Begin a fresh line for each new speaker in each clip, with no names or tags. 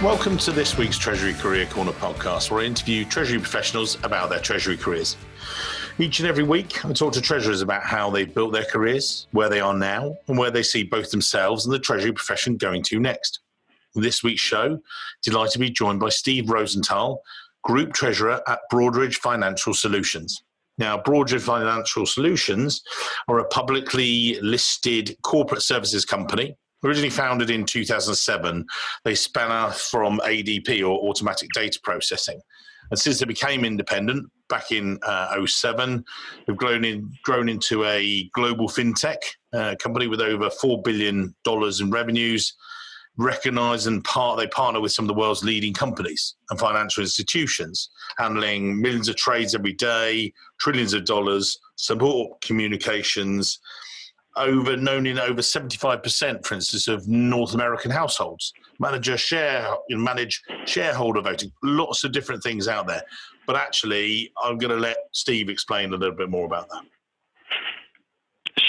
Welcome to this week's Treasury Career Corner podcast, where I interview Treasury professionals about their Treasury careers. Each and every week, I talk to Treasurers about how they've built their careers, where they are now, and where they see both themselves and the Treasury profession going to next. In this week's show, delighted to be joined by Steve Rosenthal, Group Treasurer at Broadridge Financial Solutions. Now, Broadridge Financial Solutions are a publicly listed corporate services company. Originally founded in 2007, they span off from ADP, or automatic data processing. And since they became independent back in 2007, they've grown into a global Fintech company with over $4 billion in revenues, recognized and they partner with some of the world's leading companies and financial institutions, handling millions of trades every day, trillions of dollars, support communications, known in over 75%, for instance, of North American households. Manage shareholder voting, lots of different things out there. But actually, I'm going to let Steve explain a little bit more about that.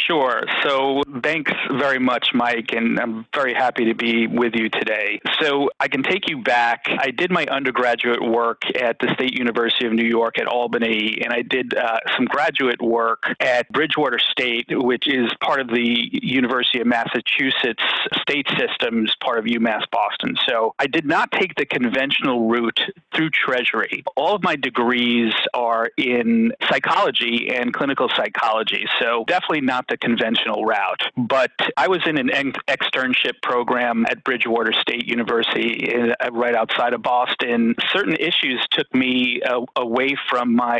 Sure. So thanks very much, Mike, and I'm very happy to be with you today. So I can take you back. I did my undergraduate work at the State University of New York at Albany, and I did some graduate work at Bridgewater State, which is part of the University of Massachusetts state systems, part of UMass Boston. So I did not take the conventional route through Treasury. All of my degrees are in psychology and clinical psychology, so definitely not the conventional route. But I was in an externship program at Bridgewater State University right outside of Boston. Certain issues took me away from my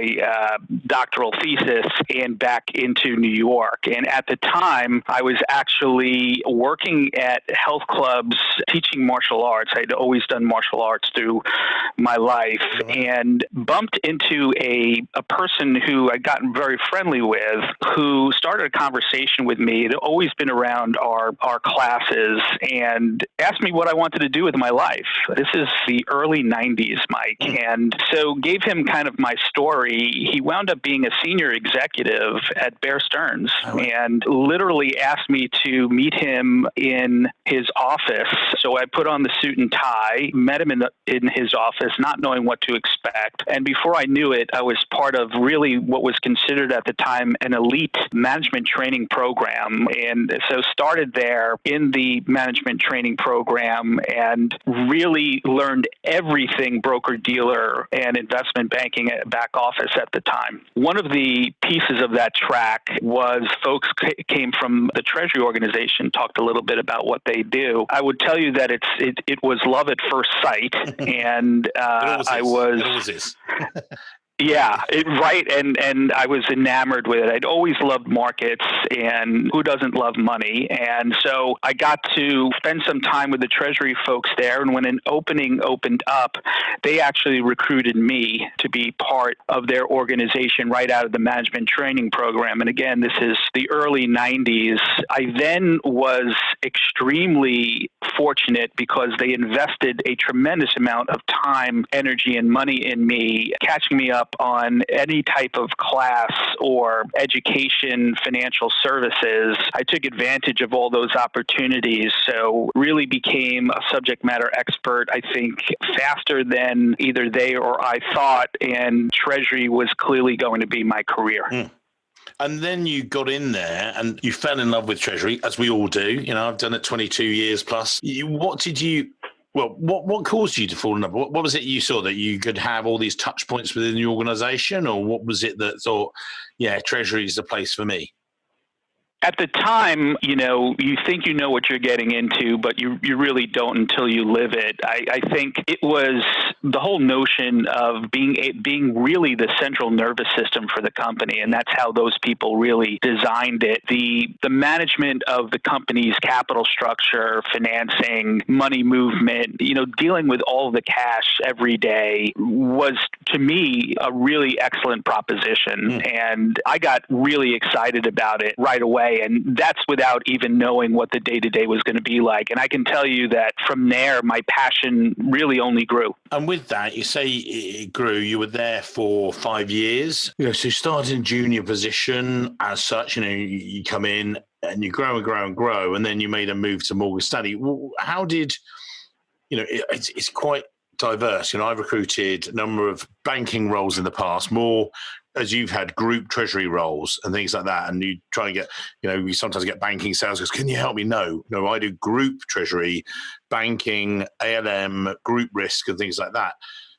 doctoral thesis and back into New York. And at the time, I was actually working at health clubs teaching martial arts. I'd always done martial arts through my life and bumped into a person who I'd gotten very friendly with, who started a conversation with me. It had always been around our classes, and asked me what I wanted to do with my life. This is the early 90s, Mike. And so gave him kind of my story. He wound up being a senior executive at Bear Stearns and literally asked me to meet him in his office. So I put on the suit and tie, met him in his office, not knowing what to expect. And before I knew it, I was part of really what was considered at the time an elite management training program. And so started there in the management training program and really learned everything broker-dealer and investment banking at back office at the time. One of the pieces of that track was folks came from the Treasury organization, talked a little bit about what they do. I would tell you that it was love at first sight. And
It always is.
Yeah, right. And I was enamored with it. I'd always loved markets, and who doesn't love money? And so I got to spend some time with the Treasury folks there. And when an opening opened up, they actually recruited me to be part of their organization right out of the management training program. And again, this is the early 90s. I then was extremely fortunate because they invested a tremendous amount of time, energy, and money in me, catching me up on any type of class or education, financial services. I took advantage of all those opportunities, so really became a subject matter expert, I think, faster than either they or I thought, and Treasury was clearly going to be my career.
And then you got in there and you fell in love with Treasury, as we all do. You know, I've done it 22 years plus. What caused you to fall in love? What was it you saw that you could have all these touch points within the organization? Or what was it that thought, yeah, Treasury is the place for me?
At the time, you think you know what you're getting into, but you really don't until you live it. I think it was the whole notion of being really the central nervous system for the company, and that's how those people really designed it. The management of the company's capital structure, financing, money movement, dealing with all the cash every day was, to me, a really excellent proposition. And I got really excited about it right away. And that's without even knowing what the day-to-day was going to be like. And I can tell you that from there, my passion really only grew.
And with that, you say it grew. You were there for 5 years. So you started in junior position as such. You come in and you grow and grow and grow. And then you made a move to Morgan Stanley. How did it's quite diverse. I've recruited a number of banking roles in the past, more as you've had group treasury roles and things like that. And you try and get, we sometimes get banking sales goes, can you help me? No, I do group treasury, banking, ALM, group risk and things like that.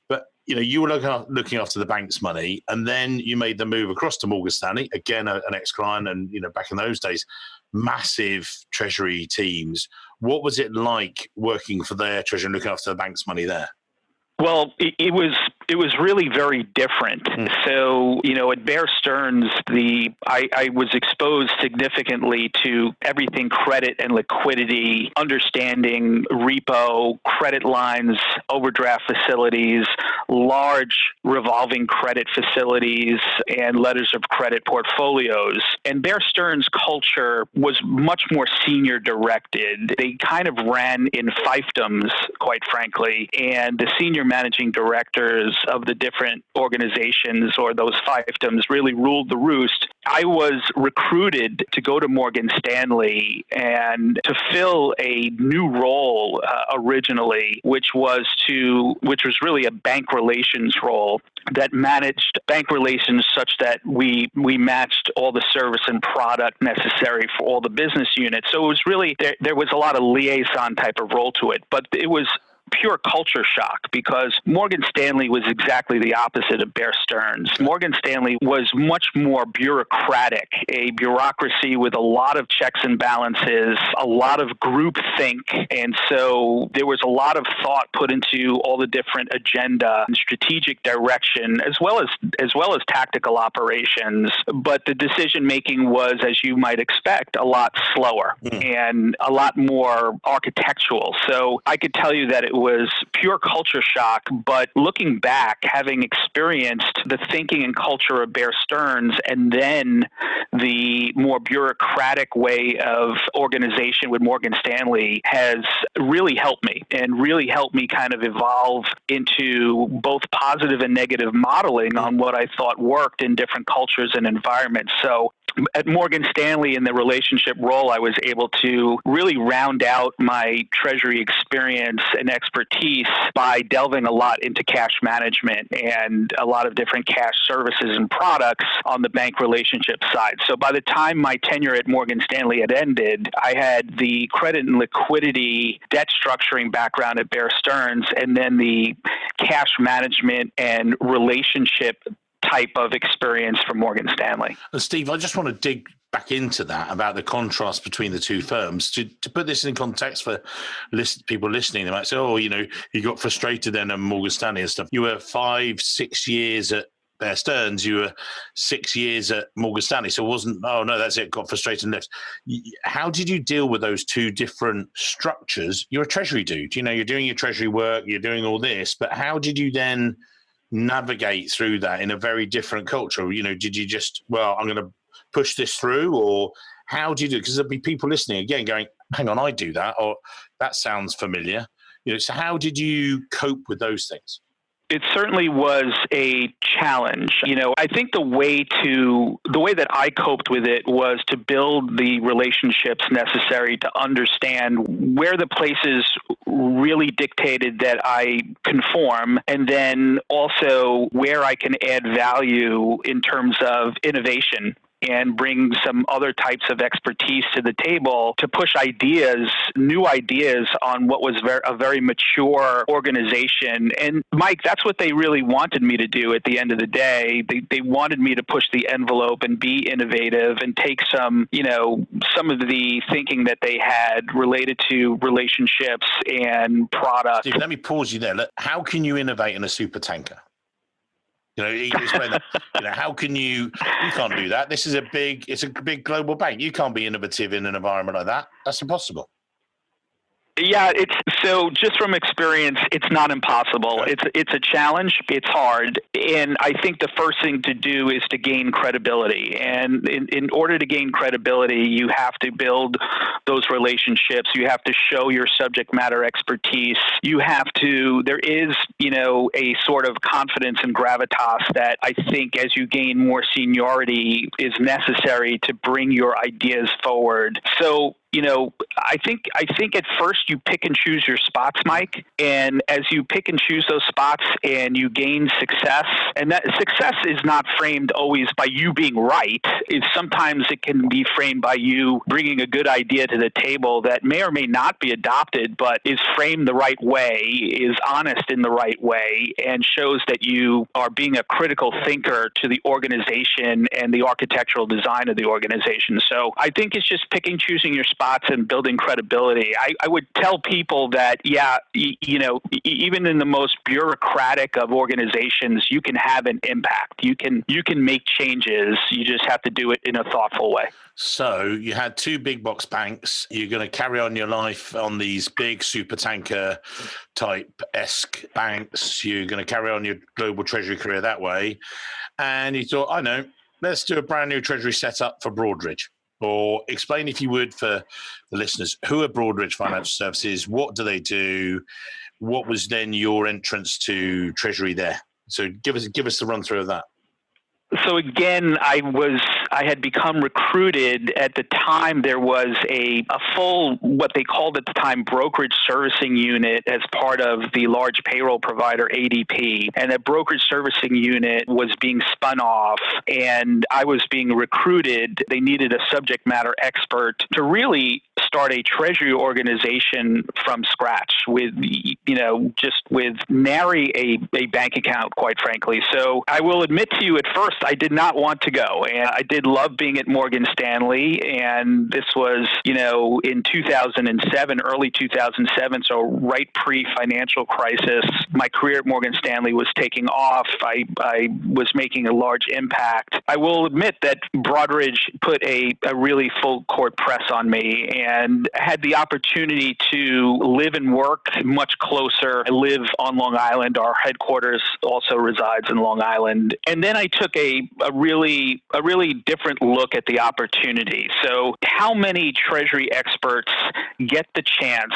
But, you were looking after the bank's money, and then you made the move across to Morgan Stanley, again, an ex-client, and, back in those days, massive treasury teams. What was it like working for their treasury and looking after the bank's money there?
Well, it was really very different. So, at Bear Stearns, I was exposed significantly to everything credit and liquidity, understanding repo, credit lines, overdraft facilities, large revolving credit facilities, and letters of credit portfolios. And Bear Stearns' culture was much more senior directed. They kind of ran in fiefdoms, quite frankly, and the senior managing directors of the different organizations or those fiefdoms really ruled the roost. I was recruited to go to Morgan Stanley and to fill a new role originally, which was really a bank relations role that managed bank relations such that we matched all the service and product necessary for all the business units. So it was really, there was a lot of liaison type of role to it, but it was pure culture shock because Morgan Stanley was exactly the opposite of Bear Stearns. Morgan Stanley was much more bureaucratic, a bureaucracy with a lot of checks and balances, a lot of groupthink, and so there was a lot of thought put into all the different agenda and strategic direction, as well as tactical operations. But the decision making was, as you might expect, a lot slower and a lot more architectural. So I could tell you that it was pure culture shock, but looking back, having experienced the thinking and culture of Bear Stearns and then the more bureaucratic way of organization with Morgan Stanley has really helped me kind of evolve into both positive and negative modeling on what I thought worked in different cultures and environments. So at Morgan Stanley in the relationship role, I was able to really round out my treasury experience and expertise by delving a lot into cash management and a lot of different cash services and products on the bank relationship side. So by the time my tenure at Morgan Stanley had ended, I had the credit and liquidity debt structuring background at Bear Stearns, and then the cash management and relationship type of experience from Morgan Stanley.
Steve, I just want to dig back into that about the contrast between the two firms. To put this in context for people listening, they might say, you got frustrated then at Morgan Stanley and stuff. You were 5-6 years at Bear Stearns, you were 6 years at Morgan Stanley. So it wasn't, oh no, that's it, got frustrated and left. How did you deal with those two different structures? You're a treasury dude, you're doing your treasury work, you're doing all this, but how did you then navigate through that in a very different culture? Did you just, I'm going to push this through, or how do you do it? Because there'll be people listening again going, hang on, I do that, or that sounds familiar. So how did you cope with those things?
It certainly was a challenge. I think the way that I coped with it was to build the relationships necessary to understand where the places really dictated that I conform, and then also where I can add value in terms of innovation and bring some other types of expertise to the table to push new ideas on what was a very mature organization. And Mike, that's what they really wanted me to do at the end of the day. They wanted me to push the envelope and be innovative and take some of the thinking that they had related to relationships and product.
Steve, let me pause you there. How can you innovate in a super tanker? Explain that. How can you can't do that. It's a big global bank. You can't be innovative in an environment like that. That's impossible.
Yeah, so just from experience, it's not impossible.
Okay.
It's a challenge. It's hard. And I think the first thing to do is to gain credibility. And in order to gain credibility, you have to build those relationships. You have to show your subject matter expertise. There is, a sort of confidence and gravitas that I think as you gain more seniority is necessary to bring your ideas forward. So I think at first you pick and choose your spots, Mike. And as you pick and choose those spots and you gain success, and that success is not framed always by you being right. Sometimes it can be framed by you bringing a good idea to the table that may or may not be adopted, but is framed the right way, is honest in the right way, and shows that you are being a critical thinker to the organization and the architectural design of the organization. So I think it's just picking, choosing your spots and building credibility. I would tell people that, even in the most bureaucratic of organizations, you can have an impact. You can make changes. You just have to do it in a thoughtful way.
So you had two big box banks. You're going to carry on your life on these big super tanker type-esque banks. You're going to carry on your global treasury career that way. And you thought, I know, let's do a brand new treasury setup for Broadridge. Or explain, if you would, for the listeners, who are Broadridge Financial Services? What do they do? What was then your entrance to treasury there? So give us the run through of that.
So again, I had become recruited. At the time, there was a full, what they called at the time, brokerage servicing unit as part of the large payroll provider ADP. And that brokerage servicing unit was being spun off, and I was being recruited. They needed a subject matter expert to really start a treasury organization from scratch with nary a bank account, quite frankly. So I will admit to you, at first, I did not want to go. And I did love being at Morgan Stanley. And this was, in 2007, early 2007, so right pre-financial crisis. My career at Morgan Stanley was taking off. I was making a large impact. I will admit that Broadridge put a really full court press on me, and had the opportunity to live and work much closer. I live on Long Island. Our headquarters also resides in Long Island. And then I took a really different look at the opportunity. So how many treasury experts get the chance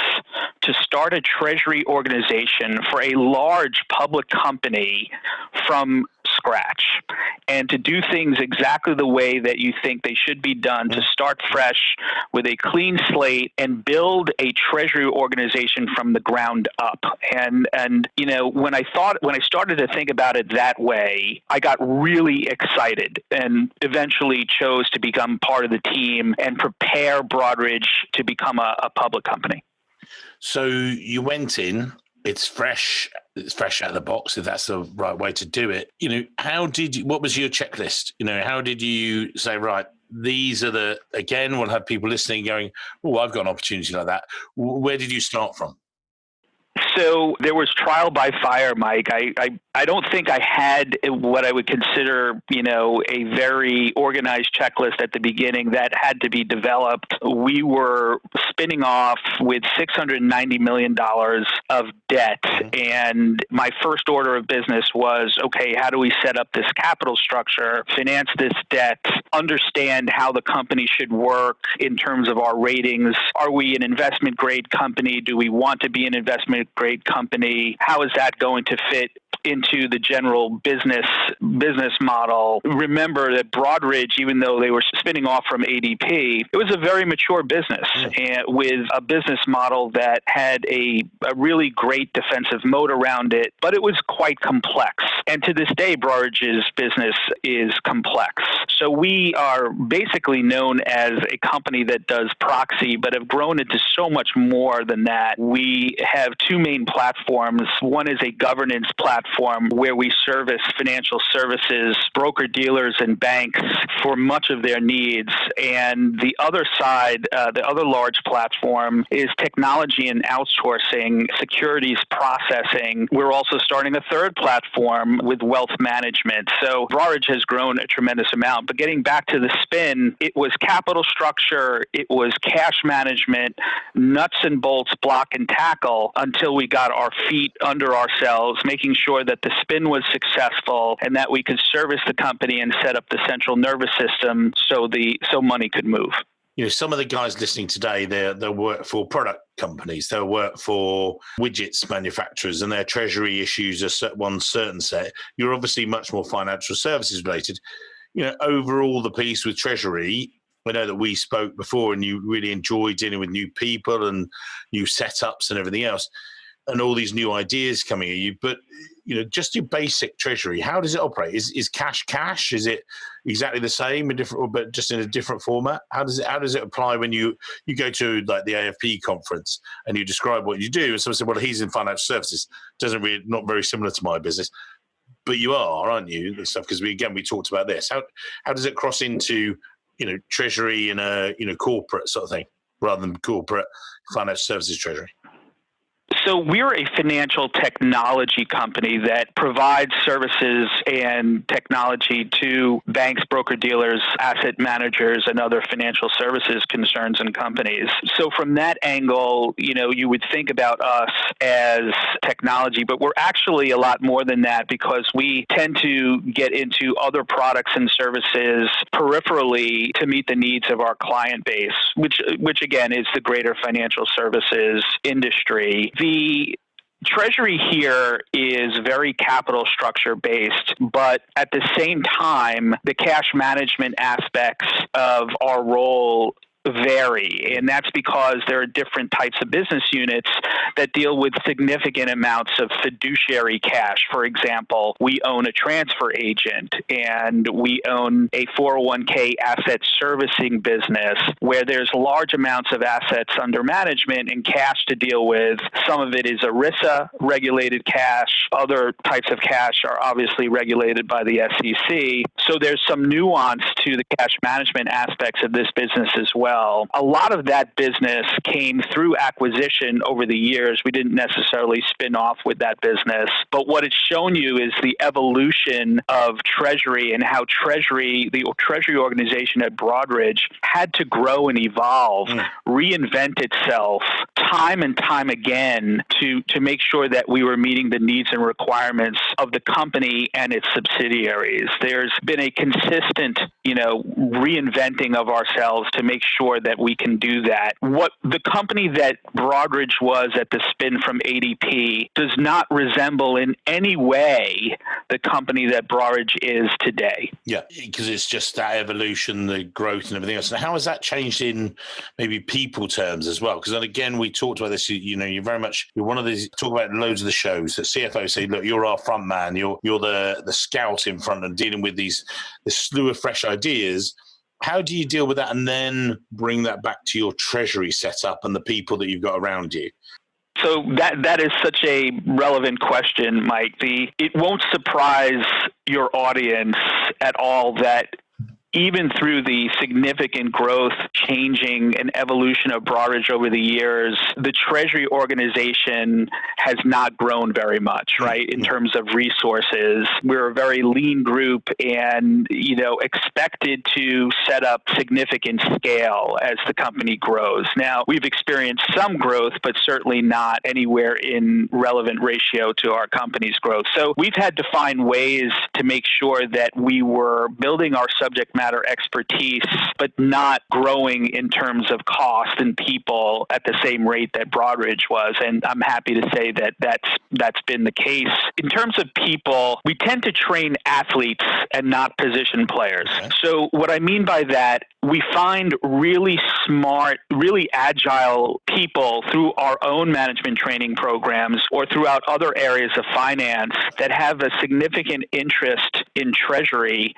to start a treasury organization for a large public company from scratch, and to do things exactly the way that you think they should be done, to start fresh with a clean slate and build a treasury organization from the ground up. And when I started to think about it that way, I got really excited and eventually chose to become part of the team and prepare Broadridge to become a public company.
So you went in. It's fresh out of the box, if that's the right way to do it. What was your checklist? How did you say, right, these are again, we'll have people listening going, oh, I've got an opportunity like that. Where did you start from?
So there was trial by fire, Mike. I don't think I had what I would consider, a very organized checklist at the beginning. That had to be developed. We were spinning off with $690 million of debt. And my first order of business was, okay, how do we set up this capital structure, finance this debt, understand how the company should work in terms of our ratings? Are we an investment grade company? Do we want to be an investment grade company? How is that going to fit into the general business model? Remember that Broadridge, even though they were spinning off from ADP, it was a very mature business and with a business model that had a really great defensive moat around it, but it was quite complex. And to this day, Broadridge's business is complex. So we are basically known as a company that does proxy, but have grown into so much more than that. We have two main platforms. One is a governance platform where we service financial services, broker-dealers, and banks for much of their needs. And the other side, the other large platform, is technology and outsourcing, securities processing. We're also starting a third platform with wealth management. So Broadridge has grown a tremendous amount. But getting back to the spin, it was capital structure, it was cash management, nuts and bolts, block and tackle, until we got our feet under ourselves, making sure that the spin was successful and that we could service the company and set up the central nervous system so money could move.
Some of the guys listening today, they'll work for product companies, they'll work for widgets manufacturers, and their treasury issues are one certain set. You're obviously much more financial services related. Overall, the piece with treasury, I know that we spoke before and you really enjoy dealing with new people and new setups and everything else, and all these new ideas coming at you. But just your basic treasury, how does it operate? Is cash? Is it exactly the same, but just in a different format? How does it apply when you go to like the AFP conference and you describe what you do, and someone said, "Well, he's in financial services." Not very similar to my business, but you are, aren't you? And stuff, because we talked about this. How does it cross into treasury in a corporate sort of thing rather than corporate financial services treasury?
So we're a financial technology company that provides services and technology to banks, broker-dealers, asset managers, and other financial services concerns and companies. So from that angle, you would think about us as technology, but we're actually a lot more than that, because we tend to get into other products and services peripherally to meet the needs of our client base, which again is the greater financial services industry. The Treasury here is very capital structure based, but at the same time, the cash management aspects of our role vary, and that's because there are different types of business units that deal with significant amounts of fiduciary cash. For example, we own a transfer agent and we own a 401k asset servicing business where there's large amounts of assets under management and cash to deal with. Some of it is ERISA regulated cash. Other types of cash are obviously regulated by the SEC. So there's some nuance to the cash management aspects of this business as well. A lot of that business came through acquisition over the years. We didn't necessarily spin off with that business, but what it's shown you is the evolution of Treasury and how the Treasury organization at Broadridge had to grow and evolve, reinvent itself time and time again to make sure that we were meeting the needs and requirements of the company and its subsidiaries. There's been a consistent, reinventing of ourselves to make sure that we can do that. What the company that Broadridge was at the spin from ADP does not resemble in any way the company that Broadridge is today.
Yeah, because it's just that evolution, the growth and everything else. And how has that changed in maybe people terms as well? Because then again, we talked about this, you're one of these, talk about loads of the shows that CFOs say, look, you're our front man, you're the scout in front and dealing with this slew of fresh ideas. How do you deal with that and then bring that back to your treasury setup and the people that you've got around you?
So that is such a relevant question, Mike. It won't surprise your audience at all that even through the significant growth, changing, and evolution of Broadridge over the years, the Treasury organization has not grown very much, right, in terms of resources. We're a very lean group and, expected to set up significant scale as the company grows. Now, we've experienced some growth, but certainly not anywhere in relevant ratio to our company's growth. So we've had to find ways to make sure that we were building our subject matter expertise, but not growing in terms of cost and people at the same rate that Broadridge was. And I'm happy to say that that's been the case. In terms of people, we tend to train athletes and not position players. Okay. So what I mean by that, we find really smart, really agile people through our own management training programs or throughout other areas of finance that have a significant interest in Treasury.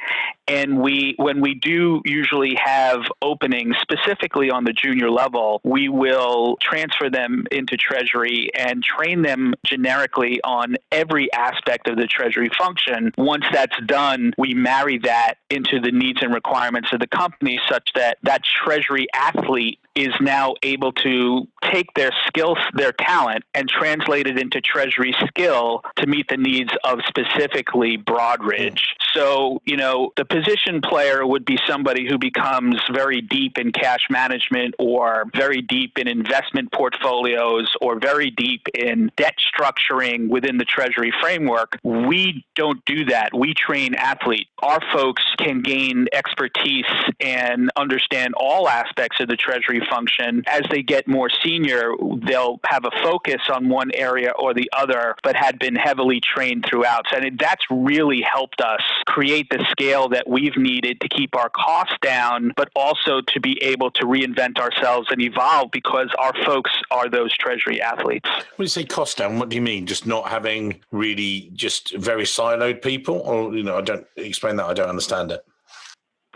And when we do usually have openings, specifically on the junior level, we will transfer them into Treasury and train them generically on every aspect of the Treasury function. Once that's done, we marry that into the needs and requirements of the company such that that Treasury athlete is now able to take their skills, their talent, and translate it into Treasury skill to meet the needs of specifically Broadridge. So, the position player would be somebody who becomes very deep in cash management or very deep in investment portfolios or very deep in debt structuring within the Treasury framework. We don't do that. We train athletes. Our folks can gain expertise and understand all aspects of the Treasury function. As they get more senior, they'll have a focus on one area or the other, but had been heavily trained throughout. So that's really helped us create the scale that we've needed to keep our costs down, but also to be able to reinvent ourselves and evolve because our folks are those treasury athletes.
When you say cost down, what do you mean? Just not having really just very siloed people? Or, I don't explain that. I don't understand it.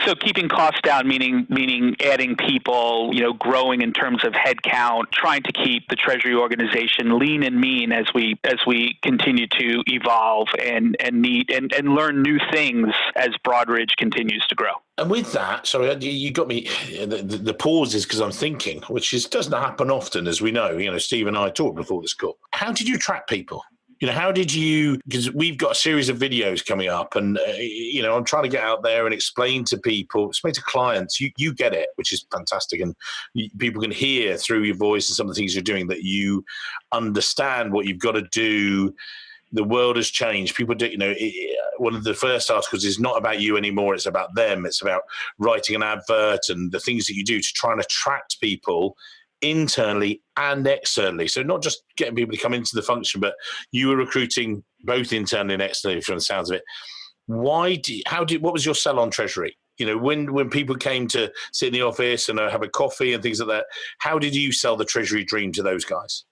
So keeping costs down, meaning adding people, growing in terms of headcount, trying to keep the Treasury organization lean and mean as we continue to evolve and learn new things as Broadridge continues to grow.
And with that, sorry, you got me. The pause is because I'm thinking, which doesn't happen often, as we know. Steve and I talked before this call. How did you attract people? How did you, because we've got a series of videos coming up and, I'm trying to get out there and explain to people, explain to clients, you get it, which is fantastic. And people can hear through your voice and some of the things you're doing that you understand what you've got to do. The world has changed. People do, one of the first articles is not about you anymore. It's about them. It's about writing an advert and the things that you do to try and attract people internally and externally. So not just getting people to come into the function, but you were recruiting both internally and externally from the sounds of it. What was your sell on Treasury? When people came to sit in the office and have a coffee and things like that, how did you sell the Treasury dream to those guys?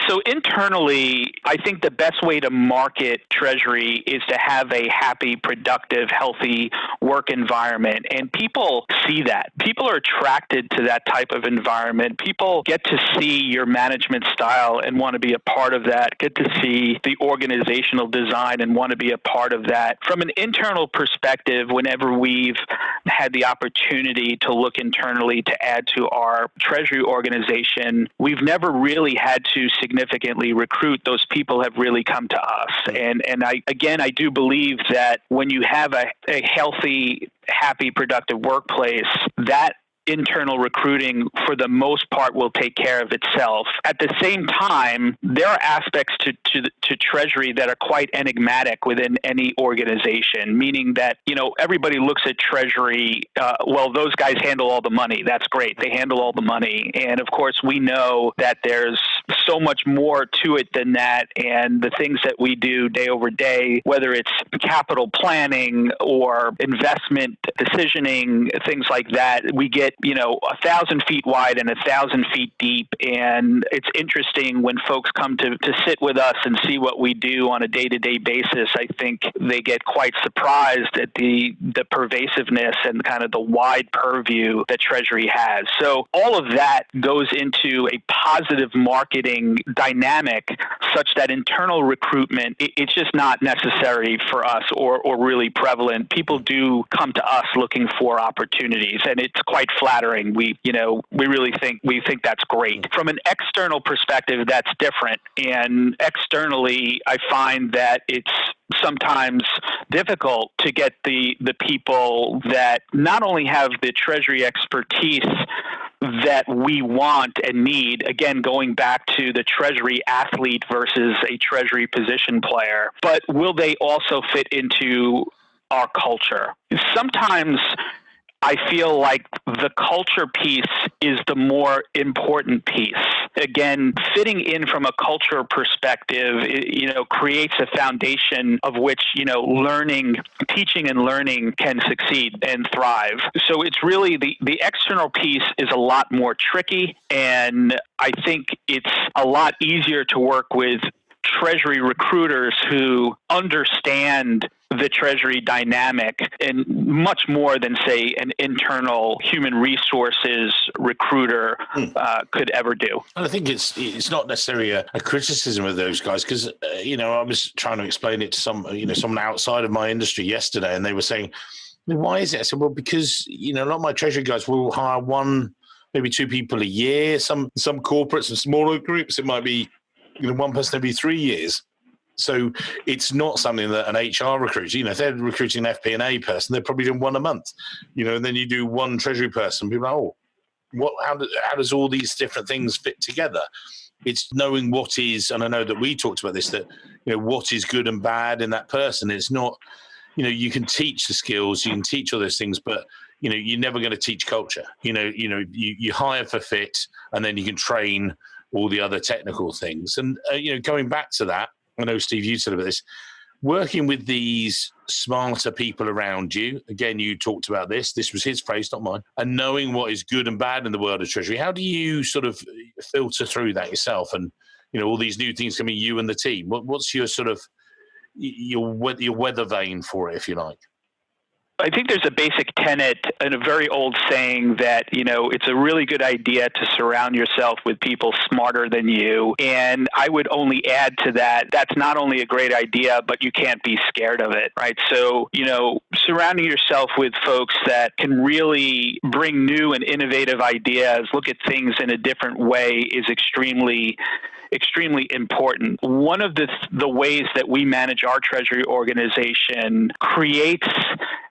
So internally, I think the best way to market Treasury is to have a happy, productive, healthy work environment. And people see that. People are attracted to that type of environment. People get to see your management style and want to be a part of that, get to see the organizational design and want to be a part of that. From an internal perspective, whenever we've had the opportunity to look internally to add to our Treasury organization, we've never really had to significantly recruit. Those people have really come to us. And I do believe that when you have a healthy, happy, productive workplace, that internal recruiting, for the most part, will take care of itself. At the same time, there are aspects to Treasury that are quite enigmatic within any organization, meaning that, everybody looks at Treasury, those guys handle all the money. That's great. They handle all the money. And of course, we know that there's so much more to it than that. And the things that we do day over day, whether it's capital planning or investment decisioning, things like that, we get 1,000 feet wide and 1,000 feet deep. And it's interesting when folks come to sit with us and see what we do on a day-to-day basis. I think they get quite surprised at the pervasiveness and kind of the wide purview that Treasury has. So all of that goes into a positive marketing dynamic such that internal recruitment, it's just not necessary for us or really prevalent. People do come to us looking for opportunities, and it's quite flattering. We really think that's great. From an external perspective, that's different. And externally, I find that it's sometimes difficult to get the people that not only have the Treasury expertise that we want and need, again, going back to the Treasury athlete versus a Treasury position player, but will they also fit into our culture? Sometimes I feel like the culture piece is the more important piece. Again, fitting in from a culture perspective, creates a foundation of which, teaching and learning can succeed and thrive. So it's really the external piece is a lot more tricky, and I think it's a lot easier to work with Treasury recruiters who understand the Treasury dynamic and much more than, say, an internal human resources recruiter could ever do.
And I think it's not necessarily a criticism of those guys because, I was trying to explain it to someone outside of my industry yesterday, and they were saying, why is it? I said, well, because, a lot of my Treasury guys will hire one, maybe two people a year. Some corporates and smaller groups, it might be one person every 3 years. So it's not something that an HR recruits. If they're recruiting an FP&A person, they're probably doing one a month. And then you do one Treasury person. People are like, how does all these different things fit together? It's knowing what is, and I know that we talked about this, that what is good and bad in that person. It's not, you can teach the skills, you can teach all those things, but you're never going to teach culture. You hire for fit, and then you can train all the other technical things. And going back to that, I know Steve, you said about this. Working with these smarter people around you, again, you talked about this. This was his phrase, not mine. And knowing what is good and bad in the world of Treasury. How do you sort of filter through that yourself? And all these new things coming, you and the team. What's your sort of your weather vane for it, if you like?
I think there's a basic tenet and a very old saying that, it's a really good idea to surround yourself with people smarter than you. And I would only add to that, that's not only a great idea, but you can't be scared of it, right? So, surrounding yourself with folks that can really bring new and innovative ideas, look at things in a different way is extremely important. One of the ways that we manage our Treasury organization creates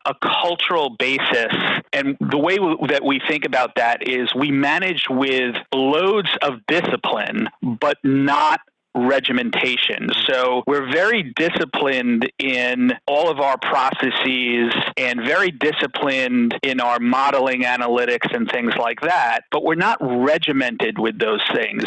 a cultural basis. And the way that we think about that is we manage with loads of discipline, but not regimentation. So we're very disciplined in all of our processes and very disciplined in our modeling analytics and things like that, but we're not regimented with those things.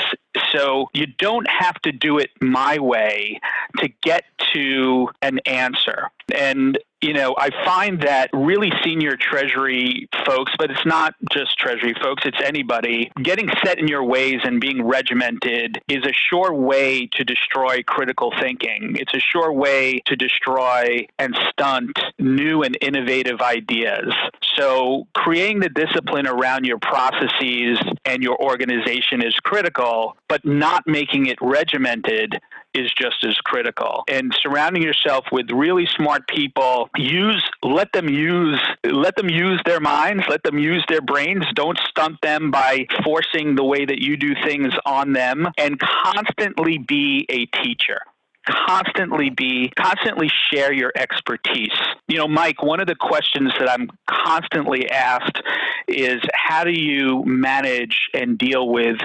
So you don't have to do it my way to get to an answer. And I find that really senior Treasury folks, but it's not just Treasury folks, it's anybody, getting set in your ways and being regimented is a sure way to destroy critical thinking. It's a sure way to destroy and stunt new and innovative ideas. So creating the discipline around your processes and your organization is critical, but not making it regimented is just as critical. And surrounding yourself with really smart people, let them use their minds, let them use their brains. Don't stunt them by forcing the way that you do things on them, and constantly be a teacher. Constantly share your expertise. Mike, one of the questions that I'm constantly asked is, how do you manage and deal with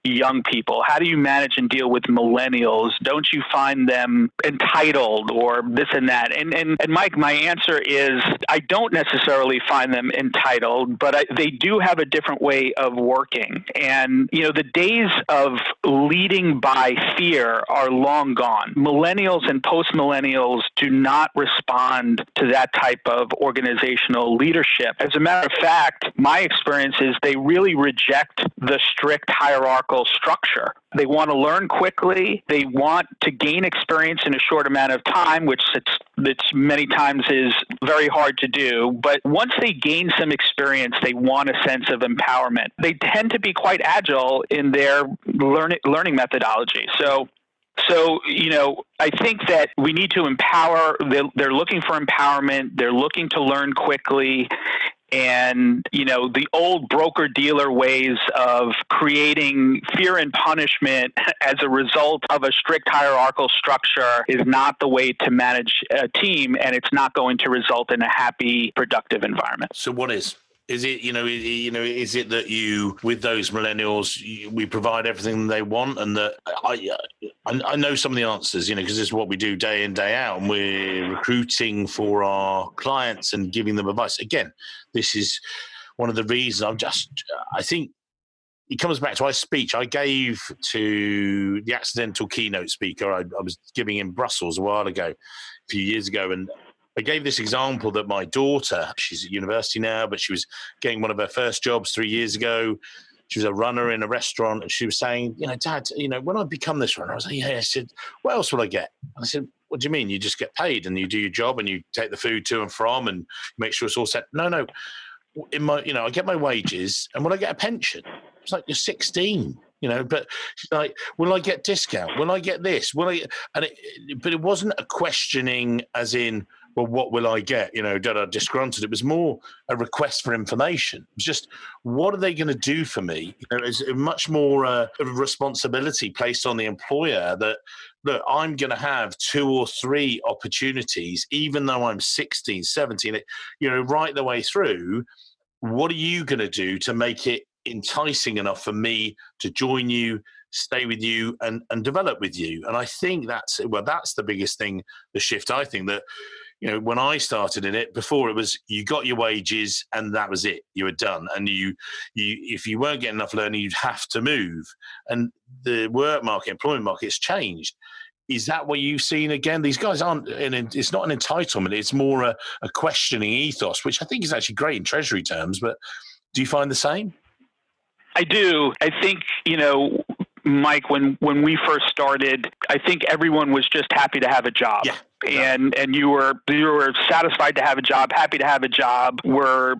young people? How do you manage and deal with millennials? Don't you find them entitled or this and that? And Mike, my answer is I don't necessarily find them entitled, but they do have a different way of working. And, the days of leading by fear are long gone. Millennials and post-millennials do not respond to that type of organizational leadership. As a matter of fact, my experience is they really reject the strict hierarchical structure. They want to learn quickly. They want to gain experience in a short amount of time, which it's many times is very hard to do. But once they gain some experience, they want a sense of empowerment. They tend to be quite agile in their learning methodology. So, I think that we need to empower. They're looking for empowerment. They're looking to learn quickly. And, the old broker-dealer ways of creating fear and punishment as a result of a strict hierarchical structure is not the way to manage a team, and it's not going to result in a happy, productive environment.
So what is? Is it, is it that you, with those millennials, we provide everything they want, and that I know some of the answers, because this is what we do day in, day out, and we're recruiting for our clients and giving them advice. Again, this is one of the reasons I think it comes back to my speech I gave to the accidental keynote speaker I was giving in Brussels a while ago, a few years ago, and I gave this example that my daughter, she's at university now, but she was getting one of her first jobs 3 years ago. She was a runner in a restaurant, and she was saying, Dad, when I become this runner, I was like, yeah. I said, what else will I get? And I said, what do you mean? You just get paid and you do your job and you take the food to and from and make sure it's all set. No. In my, I get my wages, and will I get a pension? It's like, you're 16. But she's like, will I get discount? Will I get this? But it wasn't a questioning as in, well, what will I get? Disgruntled. It was more a request for information. It was just, what are they going to do for me? It's much more a responsibility placed on the employer that, look, I'm going to have 2 or 3 opportunities, even though I'm 16, 17, right the way through. What are you going to do to make it enticing enough for me to join you, stay with you, and develop with you? And I think that's the biggest thing, the shift. I think that when I started in it, before it was you got your wages and that was it. You were done. And you if you weren't getting enough learning, you'd have to move. And the work market, employment market has changed. Is that what you've seen again? These guys aren't, it's not an entitlement. It's more a questioning ethos, which I think is actually great in Treasury terms. But do you find the same?
I do. I think, Mike, when we first started, I think everyone was just happy to have a job.
Yeah.
And you were satisfied to have a job, happy to have a job. We're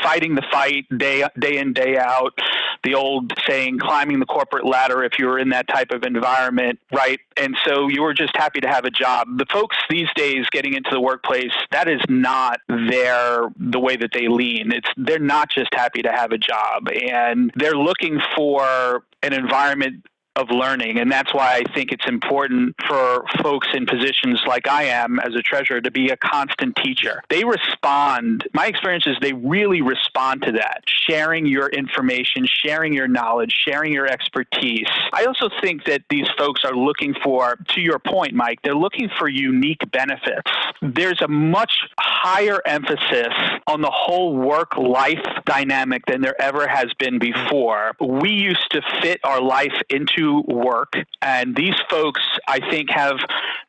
fighting the fight day in, day out. The old saying, climbing the corporate ladder, if you were in that type of environment, right? And so you were just happy to have a job. The folks these days getting into the workplace, that is not the way that they lean. They're not just happy to have a job, and they're looking for an environment of learning. And that's why I think it's important for folks in positions like I am as a treasurer to be a constant teacher. They respond. My experience is they really respond to that, sharing your information, sharing your knowledge, sharing your expertise. I also think that these folks are looking for, to your point, Mike, they're looking for unique benefits. There's a much higher emphasis on the whole work-life dynamic than there ever has been before. We used to fit our life into work, and these folks, I think,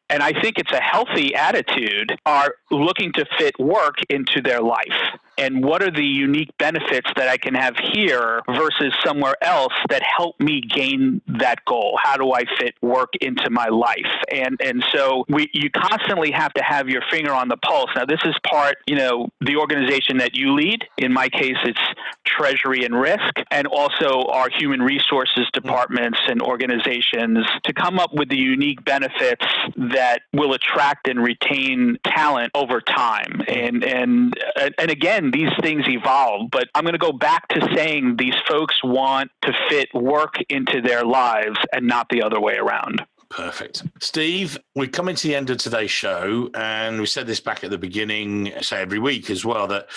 and I think it's a healthy attitude, are looking to fit work into their life. And what are the unique benefits that I can have here versus somewhere else that help me gain that goal? How do I fit work into my life? And so you constantly have to have your finger on the pulse. Now, this is part, the organization that you lead. In my case, it's Treasury and Risk, and also our human resources departments and organizations to come up with the unique benefits that will attract and retain talent over time. And again, these things evolve, but I'm going to go back to saying these folks want to fit work into their lives and not the other way around.
Perfect. Steve, we're coming to the end of today's show, and we said this back at the beginning, say every week as well, that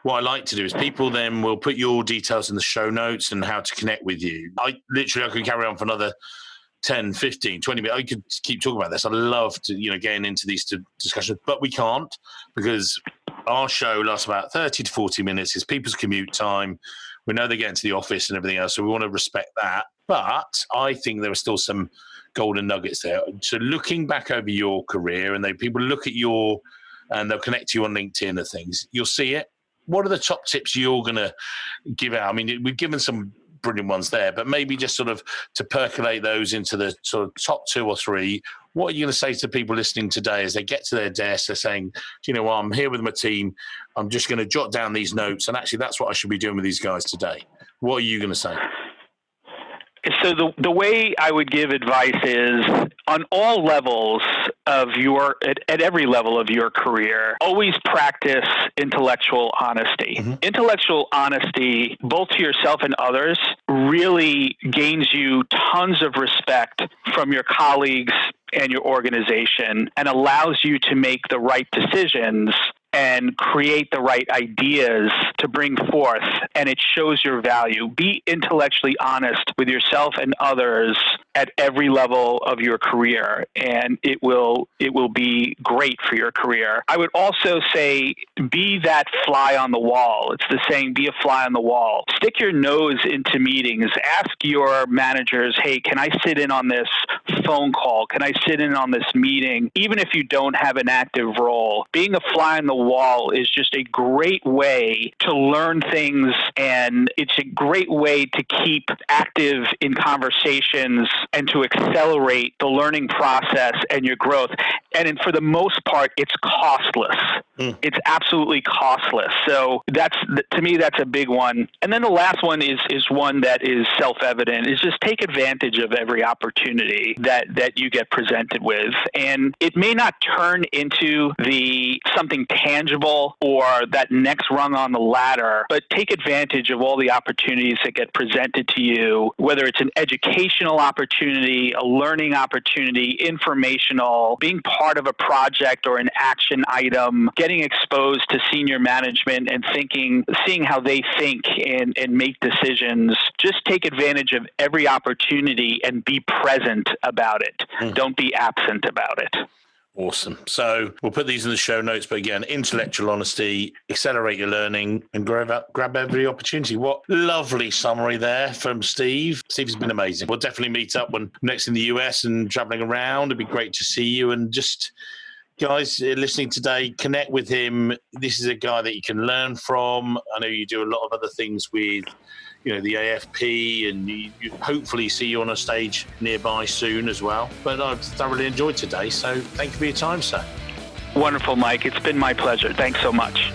what I like to do is people then will put your details in the show notes and how to connect with you. I could carry on for another 10, 15, 20 minutes. I could keep talking about this. I'd love to, getting into these discussions, but we can't because our show lasts about 30 to 40 minutes. It's people's commute time. We know they get into the office and everything else, so we want to respect that. But I think there are still some golden nuggets there. So looking back over your career, and people look at and they'll connect to you on LinkedIn and things, you'll see it. What are the top tips you're going to give out? I mean, we've given some brilliant ones there, but maybe just sort of to percolate those into the sort of top 2 or 3. What are you going to say to people listening today as they get to their desk? They're saying, do you know what, I'm here with my team. I'm just going to jot down these notes, and actually that's what I should be doing with these guys today. What are you going to say?
So the way I would give advice is on all levels of at every level of your career, always practice intellectual honesty. Mm-hmm. Intellectual honesty, both to yourself and others, really gains you tons of respect from your colleagues and your organization and allows you to make the right decisions and create the right ideas to bring forth, and it shows your value. Be intellectually honest with yourself and others at every level of your career, and it will be great for your career. I would also say be that fly on the wall. It's the saying, be a fly on the wall. Stick your nose into meetings. Ask your managers, hey, can I sit in on this phone call? Can I sit in on this meeting? Even if you don't have an active role, being a fly on the wall is just a great way to learn things, and it's a great way to keep active in conversations and to accelerate the learning process and your growth. And for the most part, it's costless. It's absolutely costless. So to me, that's a big one. And then the last one is one that is self-evident, is just take advantage of every opportunity that you get presented with. And it may not turn into something tangible or that next rung on the ladder, but take advantage of all the opportunities that get presented to you, whether it's an educational opportunity, a learning opportunity, informational, being part of a project or an action item, getting exposed to senior management and seeing how they think and make decisions. Just take advantage of every opportunity and be present about it. Don't be absent about it.
Awesome. So we'll put these in the show notes, but again, intellectual honesty, accelerate your learning, and grab every opportunity. What lovely summary there from Steve. Steve's been amazing. We'll definitely meet up when next in the US and traveling around. It'd be great to see you. And just guys listening today, connect with him. This is a guy that you can learn from. I know you do a lot of other things with the AFP, and you hopefully see you on a stage nearby soon as well. But I've thoroughly enjoyed today, so thank you for your time, sir.
Wonderful, Mike. It's been my pleasure. Thanks so much.